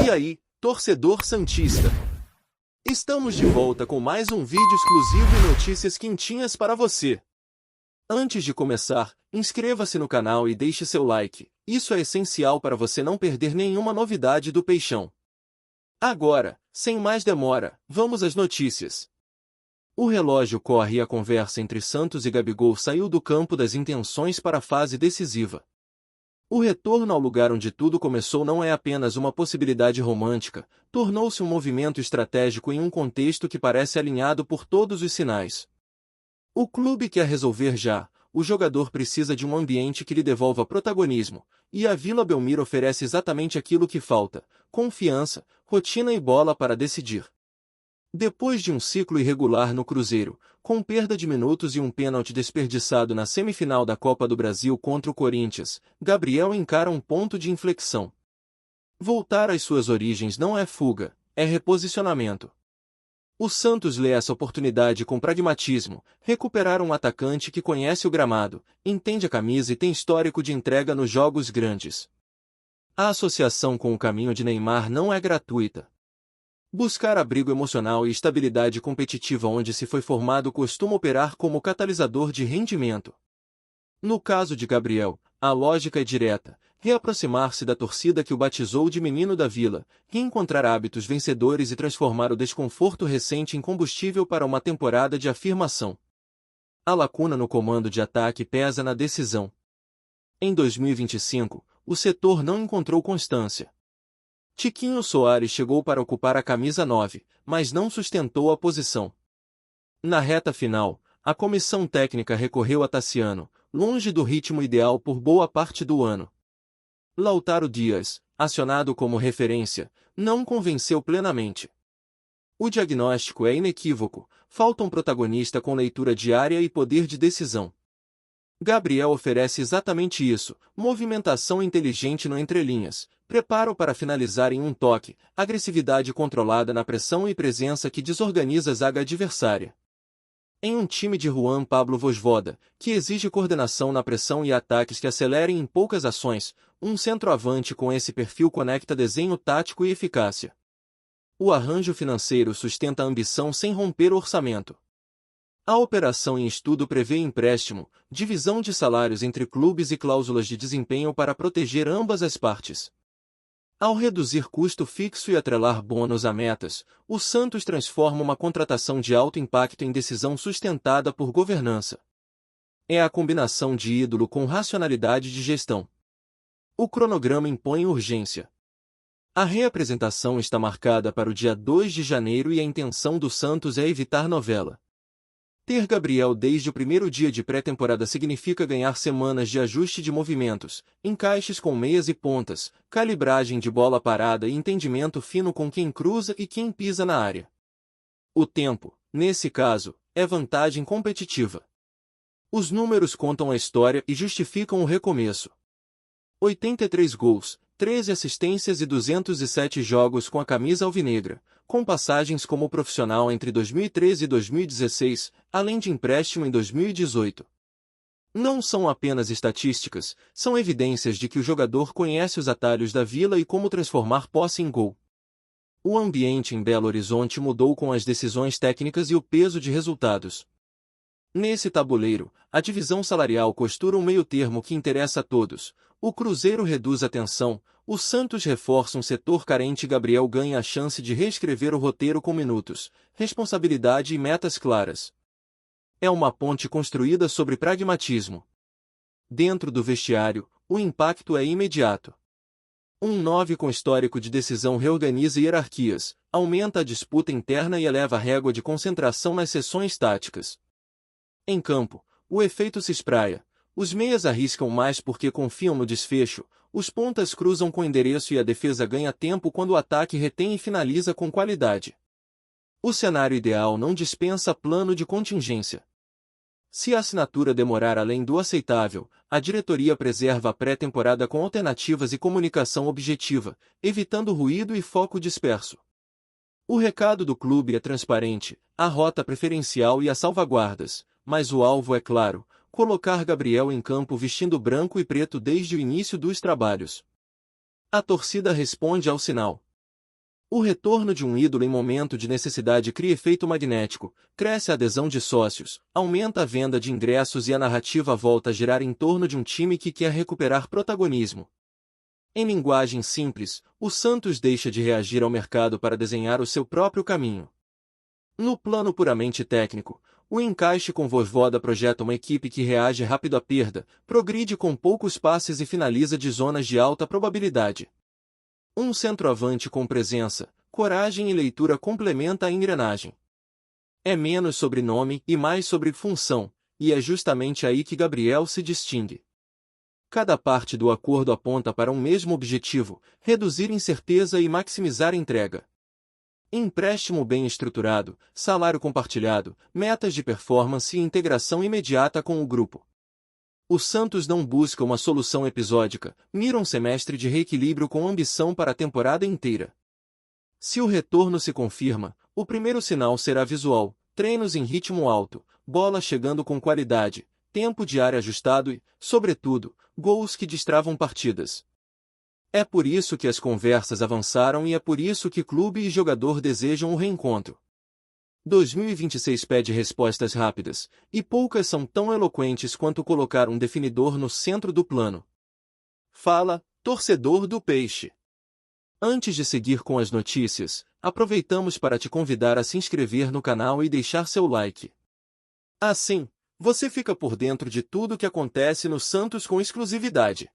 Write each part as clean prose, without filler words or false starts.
E aí, torcedor santista? Estamos de volta com mais um vídeo exclusivo e notícias quentinhas para você. Antes de começar, inscreva-se no canal e deixe seu like. Isso é essencial para você não perder nenhuma novidade do Peixão. Agora, sem mais demora, vamos às notícias. O relógio corre e a conversa entre Santos e Gabigol saiu do campo das intenções para a fase decisiva. O retorno ao lugar onde tudo começou não é apenas uma possibilidade romântica, tornou-se um movimento estratégico em um contexto que parece alinhado por todos os sinais. O clube quer resolver já, o jogador precisa de um ambiente que lhe devolva protagonismo, e a Vila Belmiro oferece exatamente aquilo que falta: confiança, rotina e bola para decidir. Depois de um ciclo irregular no Cruzeiro, com perda de minutos e um pênalti desperdiçado na semifinal da Copa do Brasil contra o Corinthians, Gabriel encara um ponto de inflexão. Voltar às suas origens não é fuga, é reposicionamento. O Santos lê essa oportunidade com pragmatismo: recuperar um atacante que conhece o gramado, entende a camisa e tem histórico de entrega nos jogos grandes. A associação com o caminho de Neymar não é gratuita. Buscar abrigo emocional e estabilidade competitiva onde se foi formado costuma operar como catalisador de rendimento. No caso de Gabriel, a lógica é direta: reaproximar-se da torcida que o batizou de menino da Vila, reencontrar hábitos vencedores e transformar o desconforto recente em combustível para uma temporada de afirmação. A lacuna no comando de ataque pesa na decisão. Em 2025, o setor não encontrou constância. Tiquinho Soares chegou para ocupar a camisa 9, mas não sustentou a posição. Na reta final, a comissão técnica recorreu a Tassiano, longe do ritmo ideal por boa parte do ano. Lautaro Dias, acionado como referência, não convenceu plenamente. O diagnóstico é inequívoco: falta um protagonista com leitura diária e poder de decisão. Gabriel oferece exatamente isso: movimentação inteligente no entrelinhas, preparo para finalizar em um toque, agressividade controlada na pressão e presença que desorganiza a zaga adversária. Em um time de Juan Pablo Vojvoda, que exige coordenação na pressão e ataques que acelerem em poucas ações, um centroavante com esse perfil conecta desenho tático e eficácia. O arranjo financeiro sustenta a ambição sem romper o orçamento. A operação em estudo prevê empréstimo, divisão de salários entre clubes e cláusulas de desempenho para proteger ambas as partes. Ao reduzir custo fixo e atrelar bônus a metas, o Santos transforma uma contratação de alto impacto em decisão sustentada por governança. É a combinação de ídolo com racionalidade de gestão. O cronograma impõe urgência. A reapresentação está marcada para o dia 2 de janeiro e a intenção do Santos é evitar novela. Ter Gabriel desde o primeiro dia de pré-temporada significa ganhar semanas de ajuste de movimentos, encaixes com meias e pontas, calibragem de bola parada e entendimento fino com quem cruza e quem pisa na área. O tempo, nesse caso, é vantagem competitiva. Os números contam a história e justificam o recomeço. 83 gols, 13 assistências e 207 jogos com a camisa alvinegra, com passagens como profissional entre 2013 e 2016, além de empréstimo em 2018. Não são apenas estatísticas, são evidências de que o jogador conhece os atalhos da Vila e como transformar posse em gol. O ambiente em Belo Horizonte mudou com as decisões técnicas e o peso de resultados. Nesse tabuleiro, a divisão salarial costura um meio-termo que interessa a todos. O Cruzeiro reduz a tensão, o Santos reforça um setor carente e Gabriel ganha a chance de reescrever o roteiro com minutos, responsabilidade e metas claras. É uma ponte construída sobre pragmatismo. Dentro do vestiário, o impacto é imediato. Um 9 com histórico de decisão reorganiza hierarquias, aumenta a disputa interna e eleva a régua de concentração nas sessões táticas. Em campo, o efeito se espraia. Os meias arriscam mais porque confiam no desfecho, os pontas cruzam com endereço e a defesa ganha tempo quando o ataque retém e finaliza com qualidade. O cenário ideal não dispensa plano de contingência. Se a assinatura demorar além do aceitável, a diretoria preserva a pré-temporada com alternativas e comunicação objetiva, evitando ruído e foco disperso. O recado do clube é transparente: a rota preferencial e as salvaguardas, mas o alvo é claro: colocar Gabriel em campo vestindo branco e preto desde o início dos trabalhos. A torcida responde ao sinal. O retorno de um ídolo em momento de necessidade cria efeito magnético, cresce a adesão de sócios, aumenta a venda de ingressos e a narrativa volta a girar em torno de um time que quer recuperar protagonismo. Em linguagem simples, o Santos deixa de reagir ao mercado para desenhar o seu próprio caminho. No plano puramente técnico, o encaixe com Vojvoda projeta uma equipe que reage rápido à perda, progride com poucos passes e finaliza de zonas de alta probabilidade. Um centroavante com presença, coragem e leitura complementa a engrenagem. É menos sobre nome e mais sobre função, e é justamente aí que Gabriel se distingue. Cada parte do acordo aponta para um mesmo objetivo: reduzir incerteza e maximizar entrega. Empréstimo bem estruturado, salário compartilhado, metas de performance e integração imediata com o grupo. O Santos não busca uma solução episódica, mira um semestre de reequilíbrio com ambição para a temporada inteira. Se o retorno se confirma, o primeiro sinal será visual: treinos em ritmo alto, bola chegando com qualidade, tempo de área ajustado e, sobretudo, gols que destravam partidas. É por isso que as conversas avançaram e é por isso que clube e jogador desejam o reencontro. 2026 pede respostas rápidas, e poucas são tão eloquentes quanto colocar um definidor no centro do plano. Fala, torcedor do Peixe. Antes de seguir com as notícias, aproveitamos para te convidar a se inscrever no canal e deixar seu like. Assim, você fica por dentro de tudo o que acontece no Santos com exclusividade.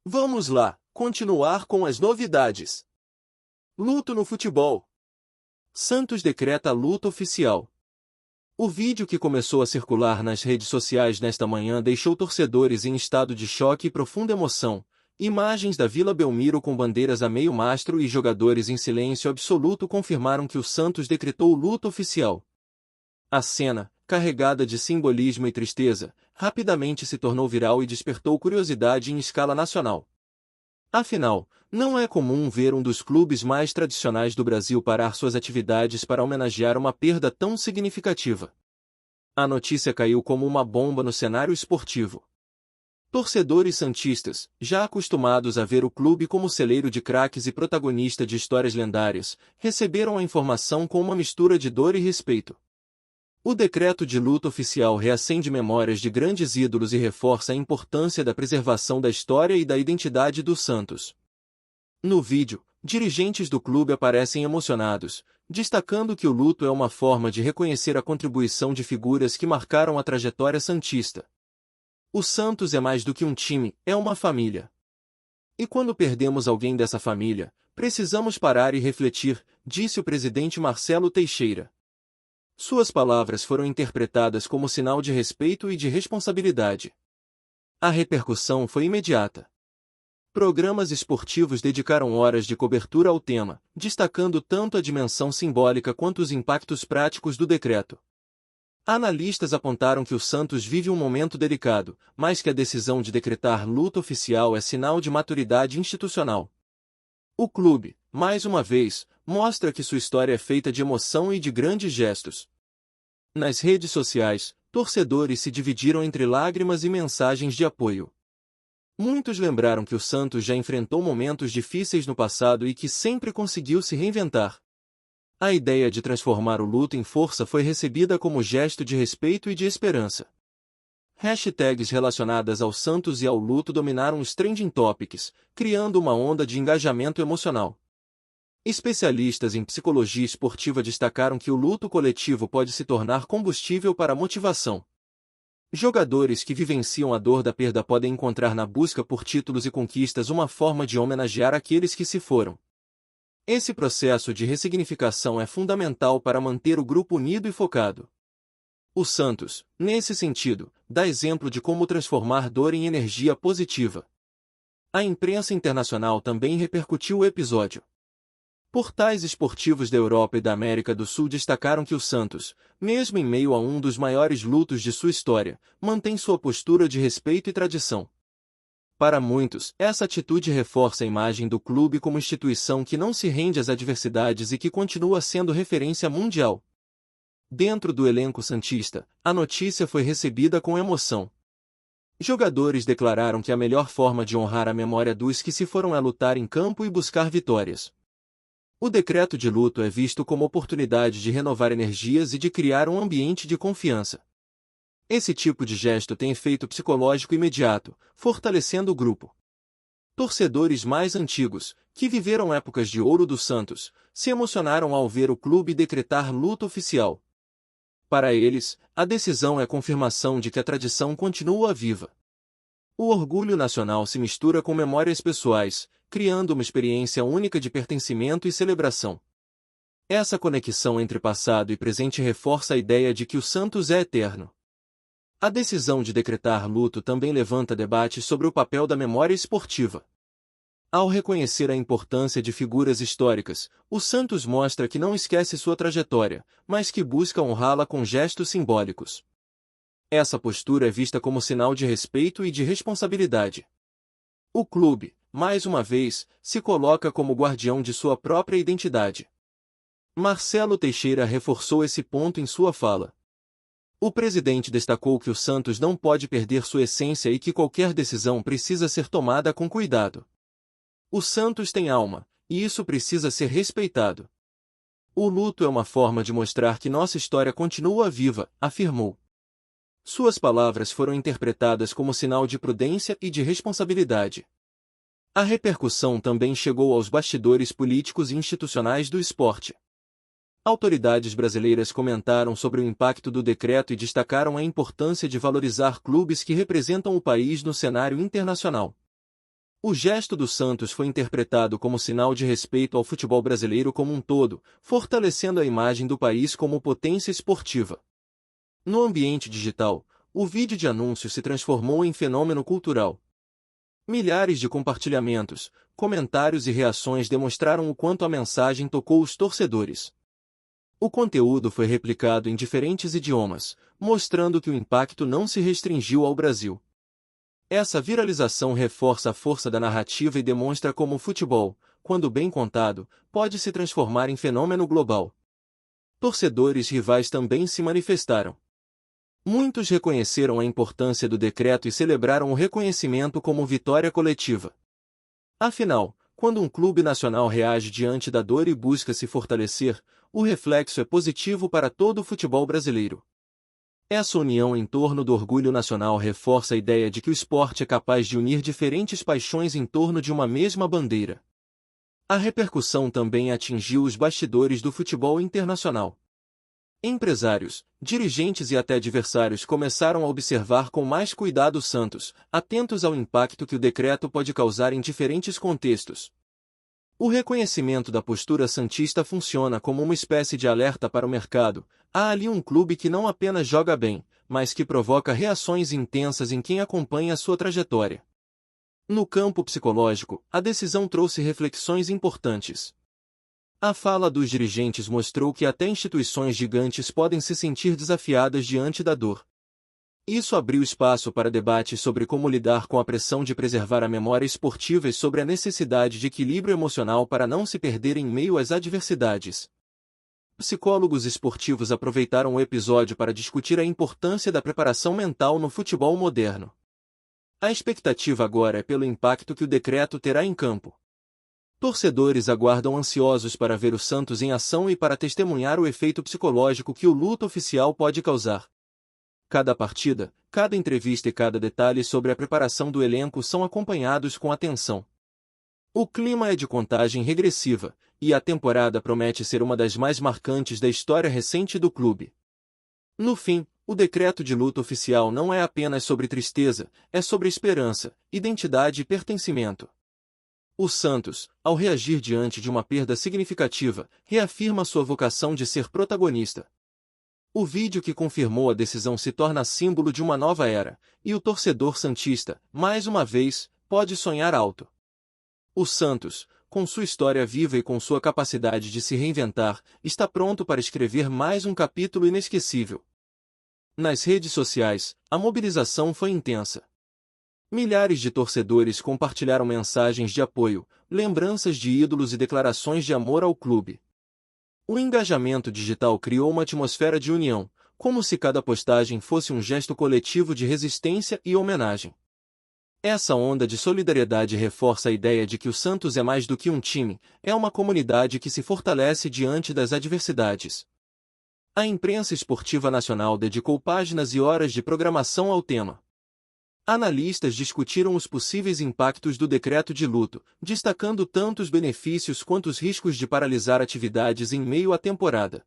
Vamos lá, continuar com as novidades. Luto no futebol. Santos decreta luto oficial. O vídeo que começou a circular nas redes sociais nesta manhã deixou torcedores em estado de choque e profunda emoção. Imagens da Vila Belmiro com bandeiras a meio mastro e jogadores em silêncio absoluto confirmaram que o Santos decretou o luto oficial. A cena, carregada de simbolismo e tristeza, rapidamente se tornou viral e despertou curiosidade em escala nacional. Afinal, não é comum ver um dos clubes mais tradicionais do Brasil parar suas atividades para homenagear uma perda tão significativa. A notícia caiu como uma bomba no cenário esportivo. Torcedores santistas, já acostumados a ver o clube como celeiro de craques e protagonista de histórias lendárias, receberam a informação com uma mistura de dor e respeito. O decreto de luto oficial reacende memórias de grandes ídolos e reforça a importância da preservação da história e da identidade do Santos. No vídeo, dirigentes do clube aparecem emocionados, destacando que o luto é uma forma de reconhecer a contribuição de figuras que marcaram a trajetória santista. O Santos é mais do que um time, é uma família. E quando perdemos alguém dessa família, precisamos parar e refletir, disse o presidente Marcelo Teixeira. Suas palavras foram interpretadas como sinal de respeito e de responsabilidade. A repercussão foi imediata. Programas esportivos dedicaram horas de cobertura ao tema, destacando tanto a dimensão simbólica quanto os impactos práticos do decreto. Analistas apontaram que o Santos vive um momento delicado, mas que a decisão de decretar luto oficial é sinal de maturidade institucional. O clube, mais uma vez, mostra que sua história é feita de emoção e de grandes gestos. Nas redes sociais, torcedores se dividiram entre lágrimas e mensagens de apoio. Muitos lembraram que o Santos já enfrentou momentos difíceis no passado e que sempre conseguiu se reinventar. A ideia de transformar o luto em força foi recebida como gesto de respeito e de esperança. Hashtags relacionadas ao Santos e ao luto dominaram os trending topics, criando uma onda de engajamento emocional. Especialistas em psicologia esportiva destacaram que o luto coletivo pode se tornar combustível para a motivação. Jogadores que vivenciam a dor da perda podem encontrar na busca por títulos e conquistas uma forma de homenagear aqueles que se foram. Esse processo de ressignificação é fundamental para manter o grupo unido e focado. O Santos, nesse sentido, dá exemplo de como transformar dor em energia positiva. A imprensa internacional também repercutiu o episódio. Portais esportivos da Europa e da América do Sul destacaram que o Santos, mesmo em meio a um dos maiores lutos de sua história, mantém sua postura de respeito e tradição. Para muitos, essa atitude reforça a imagem do clube como instituição que não se rende às adversidades e que continua sendo referência mundial. Dentro do elenco santista, a notícia foi recebida com emoção. Jogadores declararam que a melhor forma de honrar a memória dos que se foram é lutar em campo e buscar vitórias. O decreto de luto é visto como oportunidade de renovar energias e de criar um ambiente de confiança. Esse tipo de gesto tem efeito psicológico imediato, fortalecendo o grupo. Torcedores mais antigos, que viveram épocas de ouro do Santos, se emocionaram ao ver o clube decretar luto oficial. Para eles, a decisão é confirmação de que a tradição continua viva. O orgulho nacional se mistura com memórias pessoais, criando uma experiência única de pertencimento e celebração. Essa conexão entre passado e presente reforça a ideia de que o Santos é eterno. A decisão de decretar luto também levanta debate sobre o papel da memória esportiva. Ao reconhecer a importância de figuras históricas, o Santos mostra que não esquece sua trajetória, mas que busca honrá-la com gestos simbólicos. Essa postura é vista como sinal de respeito e de responsabilidade. O clube, mais uma vez, se coloca como guardião de sua própria identidade. Marcelo Teixeira reforçou esse ponto em sua fala. O presidente destacou que o Santos não pode perder sua essência e que qualquer decisão precisa ser tomada com cuidado. O Santos tem alma, e isso precisa ser respeitado. O luto é uma forma de mostrar que nossa história continua viva, afirmou. Suas palavras foram interpretadas como sinal de prudência e de responsabilidade. A repercussão também chegou aos bastidores políticos e institucionais do esporte. Autoridades brasileiras comentaram sobre o impacto do decreto e destacaram a importância de valorizar clubes que representam o país no cenário internacional. O gesto do Santos foi interpretado como sinal de respeito ao futebol brasileiro como um todo, fortalecendo a imagem do país como potência esportiva. No ambiente digital, o vídeo de anúncio se transformou em fenômeno cultural. Milhares de compartilhamentos, comentários e reações demonstraram o quanto a mensagem tocou os torcedores. O conteúdo foi replicado em diferentes idiomas, mostrando que o impacto não se restringiu ao Brasil. Essa viralização reforça a força da narrativa e demonstra como o futebol, quando bem contado, pode se transformar em fenômeno global. Torcedores rivais também se manifestaram. Muitos reconheceram a importância do decreto e celebraram o reconhecimento como vitória coletiva. Afinal, quando um clube nacional reage diante da dor e busca se fortalecer, o reflexo é positivo para todo o futebol brasileiro. Essa união em torno do orgulho nacional reforça a ideia de que o esporte é capaz de unir diferentes paixões em torno de uma mesma bandeira. A repercussão também atingiu os bastidores do futebol internacional. Empresários, dirigentes e até adversários começaram a observar com mais cuidado o Santos, atentos ao impacto que o decreto pode causar em diferentes contextos. O reconhecimento da postura santista funciona como uma espécie de alerta para o mercado. Há ali um clube que não apenas joga bem, mas que provoca reações intensas em quem acompanha a sua trajetória. No campo psicológico, a decisão trouxe reflexões importantes. A fala dos dirigentes mostrou que até instituições gigantes podem se sentir desafiadas diante da dor. Isso abriu espaço para debates sobre como lidar com a pressão de preservar a memória esportiva e sobre a necessidade de equilíbrio emocional para não se perder em meio às adversidades. Psicólogos esportivos aproveitaram o episódio para discutir a importância da preparação mental no futebol moderno. A expectativa agora é pelo impacto que o decreto terá em campo. Torcedores aguardam ansiosos para ver o Santos em ação e para testemunhar o efeito psicológico que o luto oficial pode causar. Cada partida, cada entrevista e cada detalhe sobre a preparação do elenco são acompanhados com atenção. O clima é de contagem regressiva, e a temporada promete ser uma das mais marcantes da história recente do clube. No fim, o decreto de luto oficial não é apenas sobre tristeza, é sobre esperança, identidade e pertencimento. O Santos, ao reagir diante de uma perda significativa, reafirma sua vocação de ser protagonista. O vídeo que confirmou a decisão se torna símbolo de uma nova era, e o torcedor santista, mais uma vez, pode sonhar alto. O Santos, com sua história viva e com sua capacidade de se reinventar, está pronto para escrever mais um capítulo inesquecível. Nas redes sociais, a mobilização foi intensa. Milhares de torcedores compartilharam mensagens de apoio, lembranças de ídolos e declarações de amor ao clube. O engajamento digital criou uma atmosfera de união, como se cada postagem fosse um gesto coletivo de resistência e homenagem. Essa onda de solidariedade reforça a ideia de que o Santos é mais do que um time, é uma comunidade que se fortalece diante das adversidades. A imprensa esportiva nacional dedicou páginas e horas de programação ao tema. Analistas discutiram os possíveis impactos do decreto de luto, destacando tanto os benefícios quanto os riscos de paralisar atividades em meio à temporada.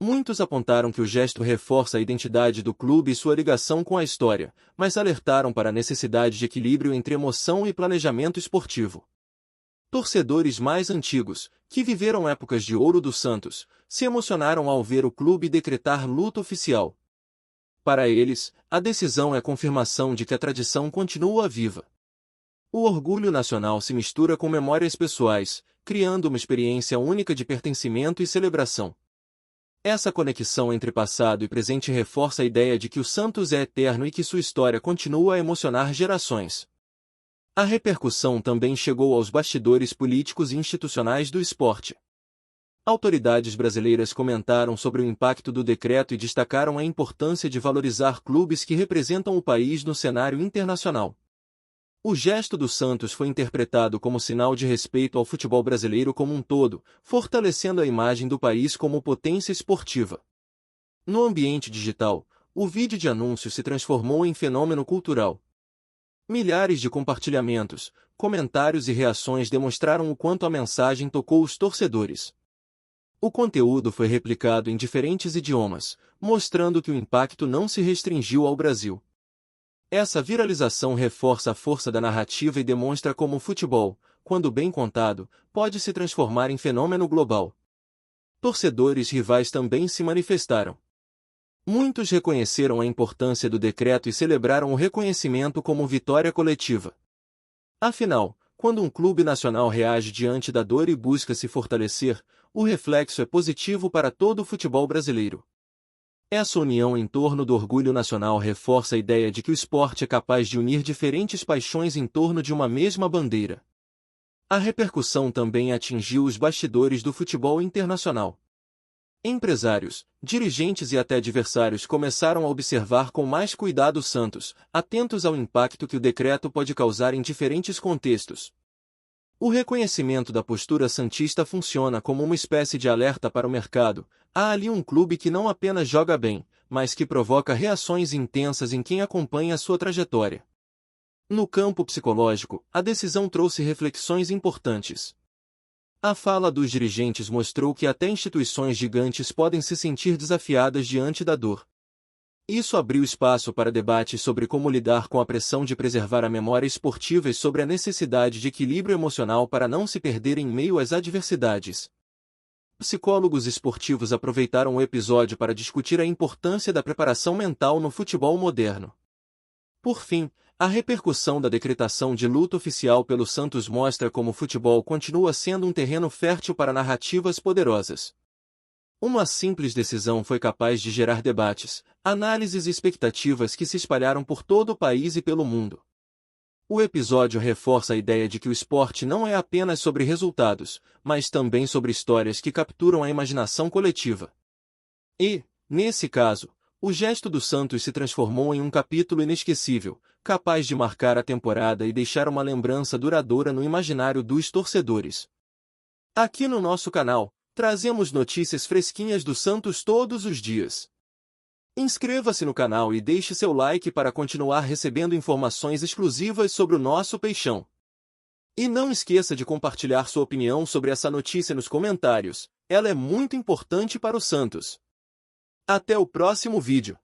Muitos apontaram que o gesto reforça a identidade do clube e sua ligação com a história, mas alertaram para a necessidade de equilíbrio entre emoção e planejamento esportivo. Torcedores mais antigos, que viveram épocas de ouro do Santos, se emocionaram ao ver o clube decretar luto oficial. Para eles, a decisão é confirmação de que a tradição continua viva. O orgulho nacional se mistura com memórias pessoais, criando uma experiência única de pertencimento e celebração. Essa conexão entre passado e presente reforça a ideia de que o Santos é eterno e que sua história continua a emocionar gerações. A repercussão também chegou aos bastidores políticos e institucionais do esporte. Autoridades brasileiras comentaram sobre o impacto do decreto e destacaram a importância de valorizar clubes que representam o país no cenário internacional. O gesto do Santos foi interpretado como sinal de respeito ao futebol brasileiro como um todo, fortalecendo a imagem do país como potência esportiva. No ambiente digital, o vídeo de anúncio se transformou em fenômeno cultural. Milhares de compartilhamentos, comentários e reações demonstraram o quanto a mensagem tocou os torcedores. O conteúdo foi replicado em diferentes idiomas, mostrando que o impacto não se restringiu ao Brasil. Essa viralização reforça a força da narrativa e demonstra como o futebol, quando bem contado, pode se transformar em fenômeno global. Torcedores rivais também se manifestaram. Muitos reconheceram a importância do decreto e celebraram o reconhecimento como vitória coletiva. Afinal, quando um clube nacional reage diante da dor e busca se fortalecer, o reflexo é positivo para todo o futebol brasileiro. Essa união em torno do orgulho nacional reforça a ideia de que o esporte é capaz de unir diferentes paixões em torno de uma mesma bandeira. A repercussão também atingiu os bastidores do futebol internacional. Empresários, dirigentes e até adversários começaram a observar com mais cuidado o Santos, atentos ao impacto que o decreto pode causar em diferentes contextos. O reconhecimento da postura santista funciona como uma espécie de alerta para o mercado. Há ali um clube que não apenas joga bem, mas que provoca reações intensas em quem acompanha a sua trajetória. No campo psicológico, a decisão trouxe reflexões importantes. A fala dos dirigentes mostrou que até instituições gigantes podem se sentir desafiadas diante da dor. Isso abriu espaço para debates sobre como lidar com a pressão de preservar a memória esportiva e sobre a necessidade de equilíbrio emocional para não se perder em meio às adversidades. Psicólogos esportivos aproveitaram o episódio para discutir a importância da preparação mental no futebol moderno. Por fim, a repercussão da decretação de luto oficial pelo Santos mostra como o futebol continua sendo um terreno fértil para narrativas poderosas. Uma simples decisão foi capaz de gerar debates, análises e expectativas que se espalharam por todo o país e pelo mundo. O episódio reforça a ideia de que o esporte não é apenas sobre resultados, mas também sobre histórias que capturam a imaginação coletiva. E, nesse caso, o gesto do Santos se transformou em um capítulo inesquecível, capaz de marcar a temporada e deixar uma lembrança duradoura no imaginário dos torcedores. Aqui no nosso canal, trazemos notícias fresquinhas do Santos todos os dias. Inscreva-se no canal e deixe seu like para continuar recebendo informações exclusivas sobre o nosso peixão. E não esqueça de compartilhar sua opinião sobre essa notícia nos comentários, ela é muito importante para o Santos. Até o próximo vídeo.